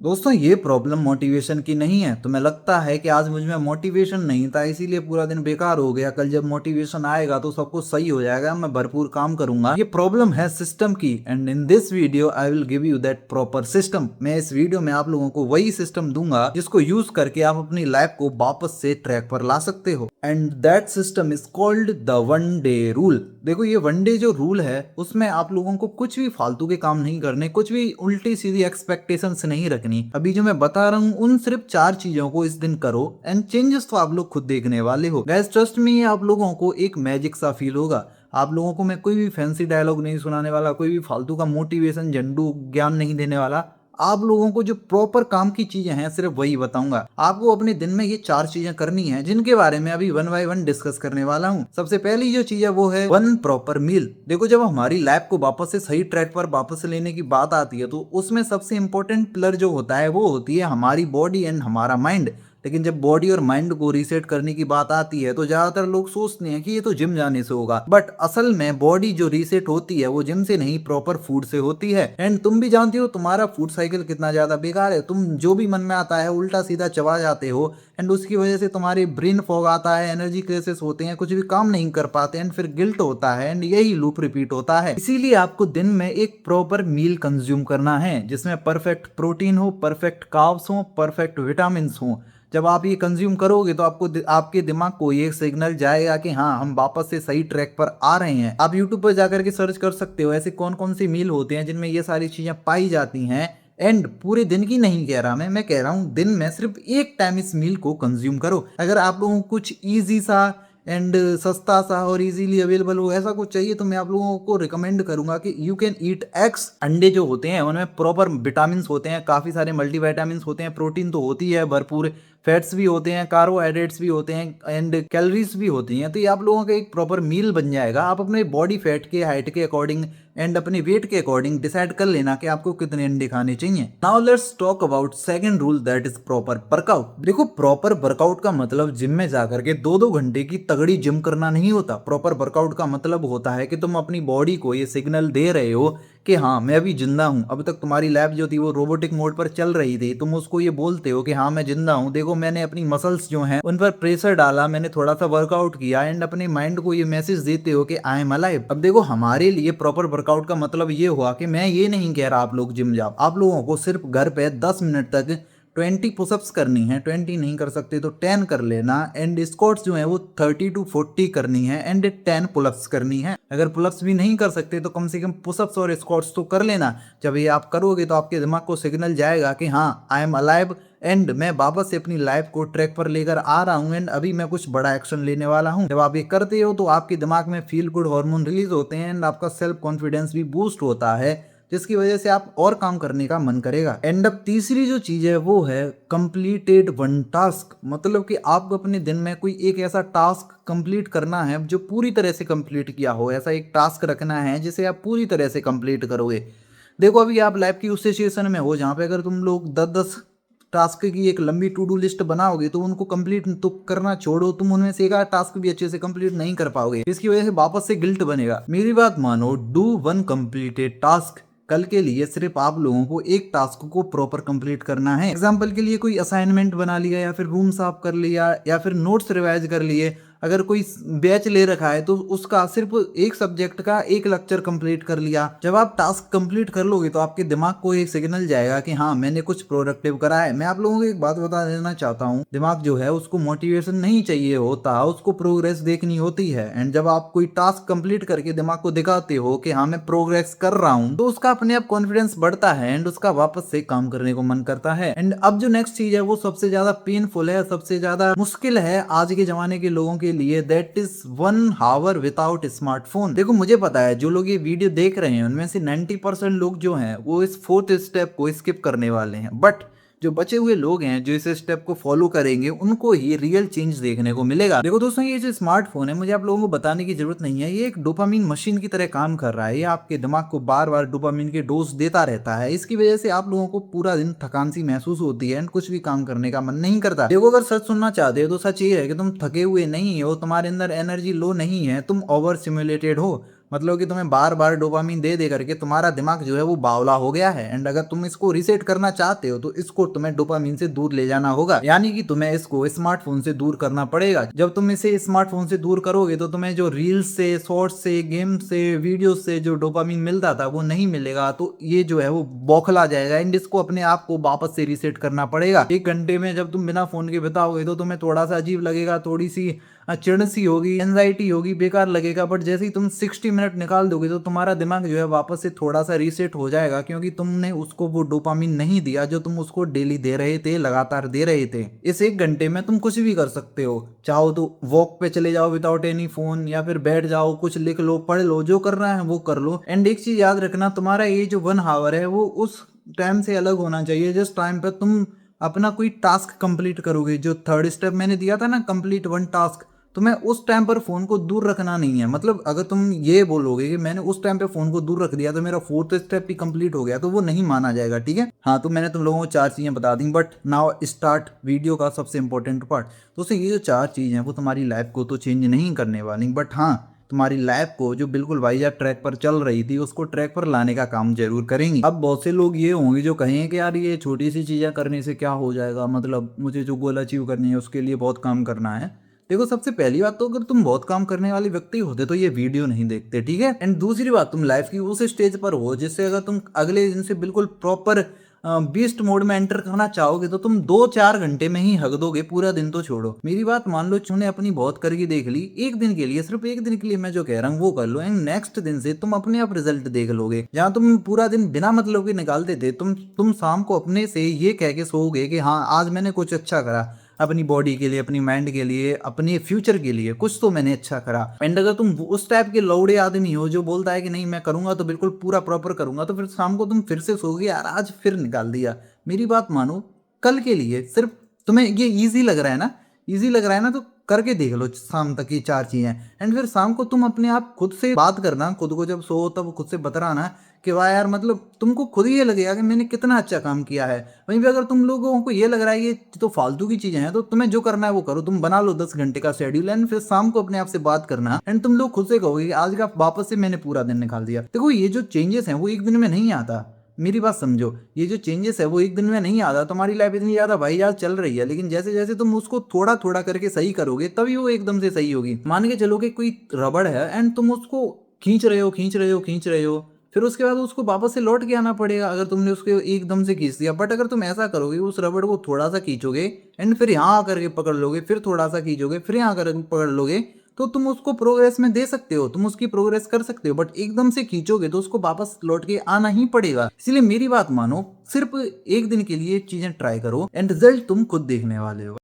दोस्तों ये problem motivation की नहीं है। तुम्हें लगता है कि आज मुझ में मोटिवेशन नहीं था इसीलिए पूरा दिन बेकार हो गया, कल जब मोटिवेशन आएगा तो सब कुछ सही हो जाएगा, मैं भरपूर काम करूंगा। ये प्रॉब्लम है सिस्टम की and in this video I will give you that proper system. मैं इस वीडियो में आप लोगों को वही सिस्टम दूंगा जिसको यूज करके आप अपनी लाइफ को वापस से ट्रैक पर ला सकते हो and that system is called the one day rule. देखो ये वन डे जो रूल है उसमें आप लोगों को कुछ भी फालतू के काम नहीं करने, कुछ भी उल्टी सीधी एक्सपेक्टेशंस नहीं रखनी। अभी जो मैं बता रहा हूँ उन सिर्फ 4 चीजों को इस दिन करो एंड चेंजेस तो आप लोग खुद देखने वाले हो। गैस ट्रस्ट में ये आप लोगों को एक मैजिक सा फील होगा। आप लोगों को मैं कोई भी फैंसी डायलॉग नहीं सुनाने वाला, कोई भी फालतू का मोटिवेशन झंडू ज्ञान नहीं देने वाला। आप लोगों को जो प्रॉपर काम की चीजें हैं सिर्फ वही बताऊंगा। आपको अपने दिन में ये 4 चीजें करनी है जिनके बारे में अभी वन बाय वन डिस्कस करने वाला हूँ। सबसे पहली जो चीज है वो है वन प्रॉपर मील। देखो जब हमारी लाइफ को वापस से सही ट्रैक पर वापस लेने की बात आती है तो उसमें सबसे इंपॉर्टेंट पिलर जो होता है वो होती है हमारी बॉडी एंड हमारा माइंड। लेकिन जब बॉडी और माइंड को रीसेट करने की बात आती है तो ज्यादातर लोग सोचते हैं कि ये तो जिम जाने से होगा, बट असल में बॉडी जो रीसेट होती है वो जिम से नहीं प्रॉपर फूड से होती है। एंड तुम भी जानते हो तुम्हारा फूड साइकिल कितना ज्यादा बेकार है। तुम जो भी मन में आता है उल्टा सीधा चबा जाते हो एंड उसकी वजह से तुम्हारे ब्रेन फॉग आता है, एनर्जी क्राइसिस होते हैं, कुछ भी काम नहीं कर पाते एंड फिर गिल्ट होता है एंड यही लूप रिपीट होता है। इसीलिए आपको दिन में एक प्रॉपर मील कंज्यूम करना है जिसमें परफेक्ट प्रोटीन हो, परफेक्ट कार्ब्स हो, परफेक्ट विटामिन हो। जब आप ये कंज्यूम करोगे तो आपको आपके दिमाग को ये सिग्नल जाएगा कि हाँ हम वापस से सही ट्रैक पर आ रहे हैं। आप यूट्यूब पर जाकर के सर्च कर सकते हो ऐसे कौन कौन सी मील होते हैं जिनमें ये सारी चीजें पाई जाती हैं। एंड पूरे दिन की नहीं कह रहा मैं कह रहा हूँ दिन में सिर्फ एक टाइम इस मील को कंज्यूम करो। अगर आप लोगों को कुछ ईजी सा एंड सस्ता सा और इजीली अवेलेबल हो ऐसा कुछ चाहिए तो मैं आप लोगों को रिकमेंड करूंगा कि यू कैन ईट एग्स। अंडे जो होते हैं उनमें प्रॉपर विटामिन होते हैं, काफी सारे मल्टीविटामिन होते हैं, प्रोटीन तो होती है भरपूर, फैट्स भी होते हैं, कार्बोहाइड्रेट्स भी होते हैं एंड कैलोरीज भी होती हैं। तो ये आप लोगों का एक प्रॉपर मील बन जाएगा। आप अपने बॉडी फैट के, हाइट के अकॉर्डिंग एंड अपने वेट के अकॉर्डिंग डिसाइड कर लेना कि आपको कितने अंडे खाने चाहिए। Now let's talk about second rule that is proper workout. देखो प्रॉपर वर्कआउट का मतलब जिम में जाकर के 2-2 घंटे की तगड़ी जिम करना नहीं होता। प्रॉपर वर्कआउट का मतलब होता है कि तुम अपनी बॉडी को ये सिग्नल दे रहे हो कि हाँ मैं अभी जिंदा हूँ। अब तक तुम्हारी लाइफ जो थी वो रोबोटिक मोड पर चल रही थी, तुम उसको ये बोलते हो कि हाँ मैं जिंदा हूँ, देखो मैंने अपनी मसल्स जो हैं उन पर प्रेशर डाला, मैंने थोड़ा सा वर्कआउट किया एंड अपने माइंड को ये मैसेज देते हो कि आई एम अलाइव। अब देखो हमारे लिए प्रॉपर वर्कआउट का मतलब ये हुआ कि मैं ये नहीं कह रहा आप लोग जिम जाओ, आप लोगों को सिर्फ घर पे 10 मिनट तक 20 पुशअप्स करनी है। 20 नहीं कर सकते तो 10 कर लेना एंड स्क्वाट्स जो है वो 30 to 40 करनी है एंड 10 पुलअप्स करनी है। अगर पुलअप्स भी नहीं कर सकते तो कम से कम पुशअप्स और स्क्वाट्स तो कर लेना। जब ये आप करोगे तो आपके दिमाग को सिग्नल जाएगा कि हाँ आई एम अलाइव एंड मैं वापस से अपनी लाइफ को ट्रैक पर लेकर आ रहा हूँ एंड अभी मैं कुछ बड़ा एक्शन लेने वाला हूँ। जब आप ये करते हो तो आपके दिमाग में फील गुड हार्मोन रिलीज होते हैं एंड आपका सेल्फ कॉन्फिडेंस भी बूस्ट होता है जिसकी वजह से आप और काम करने का मन करेगा। एंड अब तीसरी जो चीज है वो है कंप्लीटेड वन टास्क। मतलब कि आपको अपने दिन में कोई एक ऐसा टास्क कंप्लीट करना है जो पूरी तरह से कंप्लीट किया हो। ऐसा एक टास्क रखना है जिसे आप पूरी तरह से कंप्लीट करोगे। देखो अभी आप लाइफ की उस सिचुएशन में हो जहाँ पे अगर तुम लोग 10-10 टास्क की एक लंबी टू डू लिस्ट बनाओगे तो उनको कंप्लीट तो करना छोड़ो, तुम उनमें से एक टास्क भी अच्छे से कंप्लीट नहीं कर पाओगे। इसकी वजह से वापस से गिल्ट बनेगा। मेरी बात मानो, डू वन कंप्लीटेड टास्क। कल के लिए सिर्फ आप लोगों को एक टास्क को प्रॉपर कंप्लीट करना है। एग्जाम्पल के लिए कोई असाइनमेंट बना लिया या फिर रूम साफ कर लिया या फिर नोट्स रिवाइज कर लिए। अगर कोई बैच ले रखा है तो उसका सिर्फ एक सब्जेक्ट का एक लेक्चर कंप्लीट कर लिया। जब आप टास्क कंप्लीट कर लोगे तो आपके दिमाग को एक सिग्नल जाएगा कि हाँ मैंने कुछ प्रोडक्टिव करा है। मैं आप लोगों को एक बात बता देना चाहता हूँ, दिमाग जो है उसको मोटिवेशन नहीं चाहिए होता, उसको प्रोग्रेस देखनी होती है। एंड जब आप कोई टास्क कंप्लीट करके दिमाग को दिखाते हो कि हाँ मैं प्रोग्रेस कर रहा हूँ तो उसका अपने आप कॉन्फिडेंस बढ़ता है एंड उसका वापस से काम करने को मन करता है। एंड अब जो नेक्स्ट चीज है वो सबसे ज्यादा पेनफुल है, सबसे ज्यादा मुश्किल है आज के जमाने के लोगों के लिए, that is 1 our without smartphone. देखो मुझे पता है जो लोग ये वीडियो देख रहे हैं उनमें से 90% लोग जो हैं वो इस 4th स्टेप को स्किप करने वाले हैं, बट जो बचे हुए लोग हैं जो इस स्टेप को फॉलो करेंगे उनको ही रियल चेंज देखने को मिलेगा। देखो दोस्तों ये जो स्मार्टफोन है मुझे आप लोगों को बताने की जरूरत नहीं है, ये एक डोपामिन मशीन की तरह काम कर रहा है। ये आपके दिमाग को बार बार डोपामिन के डोज देता रहता है। इसकी वजह से आप लोगों को पूरा दिन थकान सी महसूस होती है एंड कुछ भी काम करने का मन नहीं करता। देखो अगर सच सुनना चाहते हो तो सच ये है कि तुम थके हुए नहीं हो, तुम्हारे अंदर एनर्जी लो नहीं है, तुम ओवर सिमुलेटेड हो। मतलब कि तुम्हें बार बार डोपामीन दे दे करके तुम्हारा दिमाग जो है वो बावला हो गया है। एंड अगर तुम इसको रिसेट करना चाहते हो तो इसको तुम्हें डोपामीन से दूर ले जाना होगा, यानी कि तुम्हें इसको स्मार्टफोन से दूर करना पड़ेगा। जब तुम इसे स्मार्टफोन से दूर करोगे तो तुम्हें जो रील्स से, शॉर्ट्स से, गेम से, वीडियो से जो डोपामीन मिलता था वो नहीं मिलेगा। तो ये जो है वो बौखला जाएगा एंड इसको अपने आप को वापस से रीसेट करना पड़ेगा। 1 घंटे में जब तुम बिना फोन के बिताओगे तो तुम्हें थोड़ा सा अजीब लगेगा, थोड़ी सी चिढ़ सी होगी, एंजाइटी होगी, बेकार लगेगा। बट जैसे ही तुम 60 मिनट निकाल दोगे तो तुम्हारा दिमाग जो है वापस से थोड़ा सा रीसेट हो जाएगा, क्योंकि तुमने उसको वो डोपामिन नहीं दिया जो तुम उसको डेली दे रहे थे, लगातार दे रहे थे। इस 1 घंटे में तुम कुछ भी कर सकते हो। चाहो तो वॉक पे चले जाओ विदाउट एनी फोन, या फिर बैठ जाओ, कुछ लिख लो, पढ़ लो, जो करना है वो कर लो। एंड एक चीज याद रखना, तुम्हारा ये जो 1 आवर है वो उस टाइम से अलग होना चाहिए जिस टाइम पे तुम अपना कोई टास्क कंप्लीट करोगे। जो 3rd स्टेप मैंने दिया था ना, कंप्लीट 1 टास्क, तो मैं उस टाइम पर फोन को दूर रखना नहीं है। मतलब अगर तुम ये बोलोगे कि मैंने उस टाइम पे फोन को दूर रख दिया तो मेरा 4th स्टेप भी कंप्लीट हो गया, तो वो नहीं माना जाएगा, ठीक है। हाँ, तो मैंने तुम लोगों को 4 चीजें बता दी, बट नाउ स्टार्ट वीडियो का सबसे इंपॉर्टेंट पार्ट। तो उससे ये जो 4 चीजें हैं वो तुम्हारी लाइफ को तो चेंज नहीं करने वाली, बट हाँ तुम्हारी लाइफ को जो बिल्कुल वाइजा ट्रैक पर चल रही थी उसको ट्रैक पर लाने का काम जरूर करेंगी। अब बहुत से लोग ये होंगे जो कहेंगे कि यार ये छोटी सी चीजें करने से क्या हो जाएगा, मतलब मुझे जो गोल अचीव करनी है उसके लिए बहुत काम करना है। देखो, सबसे पहली बात तो अगर तुम बहुत काम करने वाले व्यक्ति होते तो ये वीडियो नहीं देखते, ठीक है। एंड दूसरी बात, तुम लाइफ की उस स्टेज पर हो जिससे अगर तुम अगले दिन से बिल्कुल प्रॉपर बीस्ट मोड में एंटर करना चाहोगे तो तुम 2-4 घंटे में ही हक दोगे, पूरा दिन तो छोड़ो। मेरी बात मान लो, तूने अपनी बहुत करके देख ली, एक दिन के लिए, सिर्फ एक दिन के लिए मैं जो कह रहा हूँ वो कर लो, एंड नेक्स्ट दिन से तुम अपने आप रिजल्ट देख लोगे। जहाँ तुम पूरा दिन बिना मतलब के निकालते थे, तुम शाम को अपने से ये कह के सोओगे कि हाँ आज मैंने कुछ अच्छा करा, अपनी बॉडी के लिए, अपनी माइंड के लिए, अपने फ्यूचर के लिए कुछ तो मैंने अच्छा करा। एंड अगर तुम उस टाइप के लौड़े आदमी हो जो बोलता है कि नहीं मैं करूंगा तो बिल्कुल पूरा प्रॉपर करूंगा, तो फिर शाम को तुम फिर से सोओगे यार आज फिर निकाल दिया। मेरी बात मानो, कल के लिए सिर्फ तुम्हें ये ईजी लग रहा है ना, ईजी लग रहा है ना, तो करके देख लो शाम तक ये 4 चीजें। एंड फिर शाम को तुम अपने आप खुद से बात करना, खुद को जब सो तब खुद से बतराना कि वाह यार, मतलब तुमको खुद ही ये लगेगा कि मैंने कितना अच्छा काम किया है। वहीं पे अगर तुम लोगों को ये लग रहा है ये तो फालतू की चीजें हैं, तो तुम्हें जो करना है वो करो। तुम बना लो 10 घंटे का शेड्यूल एंड फिर शाम को अपने आप से बात करना, एंड तुम लोग खुद से कहोगे कि आज का वापस से मैंने पूरा दिन निकाल दिया। देखो, ये जो चेंजेस हैं वो एक दिन में नहीं आता, मेरी बात समझो। ये जो चेंजेस है वो एक दिन में नहीं आता। तुम्हारी लाइफ इतनी ज्यादा भाईजान चल रही है, लेकिन जैसे जैसे तुम उसको थोड़ा थोड़ा करके सही करोगे तभी वो एकदम से सही होगी। मान के चलो कि कोई रबड़ है एंड तुम उसको खींच रहे हो, खींच रहे हो, खींच रहे हो, फिर उसके बाद उसको वापस से लौट के आना पड़ेगा अगर तुमने उसको एकदम से खींच दिया। बट अगर तुम ऐसा करोगे, उस रबड़ को थोड़ा सा खींचोगे एंड फिर यहाँ आकर के पकड़ लोगे, फिर थोड़ा सा खींचोगे, फिर यहाँ आकर पकड़ लोगे, तो तुम उसको प्रोग्रेस में दे सकते हो, तुम उसकी प्रोग्रेस कर सकते हो। बट एकदम से खींचोगे तो उसको वापस लौट के आना ही पड़ेगा। इसलिए मेरी बात मानो, सिर्फ एक दिन के लिए चीजें ट्राई करो एंड रिजल्ट तुम खुद देखने वाले हो।